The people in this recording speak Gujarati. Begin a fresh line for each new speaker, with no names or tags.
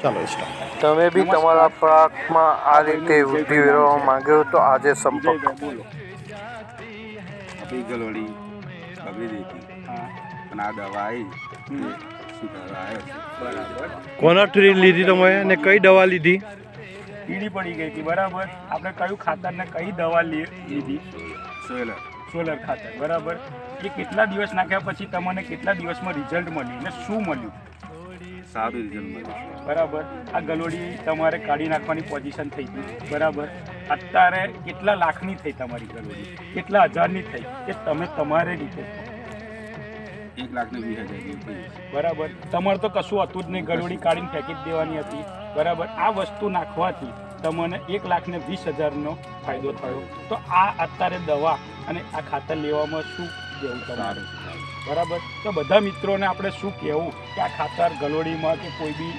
ચાલો સ્ટાર્ટ.
તમે બી તમારા પાકમાં આ રીતે વૃદ્ધિ મેળવવા માંગ્યો તો આજે સંપર્ક
બોલો.
આપણી ગલોડી બગડી હતી અને આ દવા આવી સુધારો આવ્યો છે.
બરાબર.
કોનાથી લીધી તમે અને કઈ દવા લીધી?
કીડી પડી ગઈ હતી. બરાબર. આપણે કયું ખાતર ને કઈ દવા લીધી?
સોયલર
સોલર ખાતર. બરાબર. એ કેટલા દિવસ નાખ્યા પછી તમને કેટલા દિવસમાં રિઝલ્ટ મળ્યું અને શું મળ્યું?
સારું રિઝલ્ટ મળ્યું છે.
બરાબર. આ ગલોડી તમારે કાઢી નાખવાની પોઝિશન થઈ ગઈ. બરાબર. અત્યારે કેટલા લાખની થઈ તમારી ગલોડી? કેટલા હજારની થઈ? એ તમે તમારી રીતે કહો.
1,20,000 જેવું થયું.
બરાબર. તમારે તો કશું હતું જ નહીં. ગલોડી કાઢીને ફેંકી જ દેવાની હતી. બરાબર. આ વસ્તુ નાખવાથી તમને 1,20,000નો ફાયદો થયો. તો આ અત્યારે દવા અને આ ખાતર લેવામાં શું કહેવું તમારું? બરાબર. તો બધા મિત્રોને આપણે શું કહેવું કે આ ખાતર ગલોડીમાં કે કોઈ બી